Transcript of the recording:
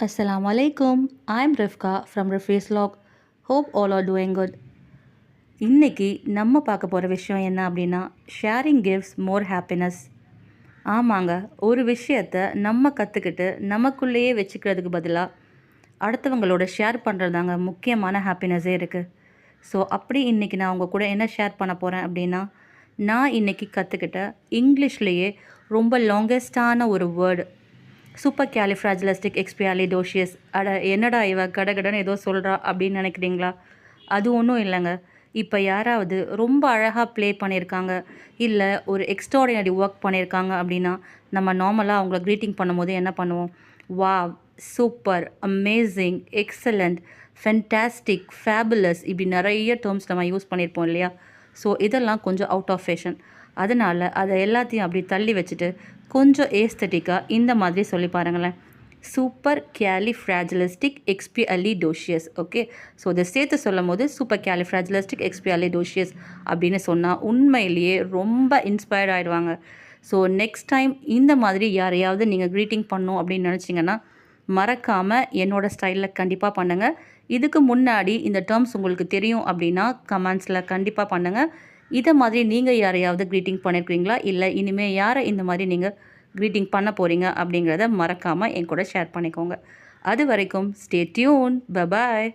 Assalamu alaikum. I'm Rifka from Rifi's Log. Hope all are doing good. இன்னைக்கு நம்ம பார்க்க போகிற விஷயம் என்ன அப்படின்னா ஷேரிங் கிவ்ஸ் மோர் ஹாப்பினஸ். ஆமாங்க, ஒரு விஷயத்தை நம்ம கற்றுக்கிட்டு நமக்குள்ளேயே வச்சுக்கிறதுக்கு பதிலாக அடுத்தவங்களோட ஷேர் பண்ணுறதாங்க முக்கியமான ஹாப்பினஸே இருக்குது. ஸோ அப்படி இன்றைக்கி நான் உங்கள் கூட என்ன ஷேர் பண்ண போகிறேன் அப்படின்னா, நான் இன்றைக்கி கற்றுக்கிட்ட இங்கிலீஷ்லேயே ரொம்ப லாங்கஸ்டான ஒரு வேர்டு சூப்பர் கேலிஃப்ராஜிலிஸ்டிக் எக்ஸ்பியாலிடோஷியஸ். அட என்னடா இவ கடகடன்னு ஏதோ சொல்கிறா அப்படின்னு நினைக்கிறீங்களா? அது ஒன்றும் இல்லைங்க. இப்போ யாராவது ரொம்ப அழகாக ப்ளே பண்ணியிருக்காங்க, இல்லை ஒரு எக்ஸ்ட்ராடினரி ஒர்க் பண்ணியிருக்காங்க அப்படின்னா நம்ம நார்மலாக அவங்கள க்ரீட்டிங் பண்ணும்போது என்ன பண்ணுவோம்? Wow, super, amazing, excellent, fantastic, fabulous, இப்படி நிறைய டேர்ம்ஸ் நம்ம யூஸ் பண்ணியிருப்போம் இல்லையா? ஸோ இதெல்லாம் கொஞ்சம் அவுட் ஆஃப் ஃபேஷன். அதனால் அதை எல்லாத்தையும் அப்படி தள்ளி வச்சுட்டு கொஞ்சம் ஏஸ்தட்டிக்காக இந்த மாதிரி சொல்லி பாருங்களேன். சூப்பர் கேலிஃப்ராஜிலிஸ்டிக் எக்ஸ்பியாலிடோஷியஸ். ஓகே, ஸோ இதை சேர்த்து சொல்லும் போது சூப்பர் கேலிஃப்ராஜிலிஸ்டிக் எக்ஸ்பியாலிடோஷியஸ் அப்படின்னு சொன்னால் உண்மையிலேயே ரொம்ப இன்ஸ்பயர்ட் ஆகிடுவாங்க. ஸோ நெக்ஸ்ட் டைம் இந்த மாதிரி யாரையாவது நீங்கள் க்ரீட்டிங் பண்ணணும் அப்படின்னு நினச்சிங்கன்னா மறக்காமல் என்னோடய ஸ்டைலில் கண்டிப்பாக பண்ணுங்கள். இதுக்கு முன்னாடி இந்த டேர்ம்ஸ் உங்களுக்கு தெரியும் அப்படின்னா கமெண்ட்ஸில் கண்டிப்பாக பண்ணுங்கள். இதை மாதிரி நீங்கள் யாரையாவது க்ரீட்டிங் பண்ணியிருக்கிறீங்களா, இல்லை இனிமேல் யாரை இந்த மாதிரி நீங்கள் க்ரீட்டிங் பண்ண போகிறீங்க அப்படிங்கிறத மறக்காமல் என் கூட ஷேர் பண்ணிக்கோங்க. அது வரைக்கும் ஸ்டே டியூன். Bye bye.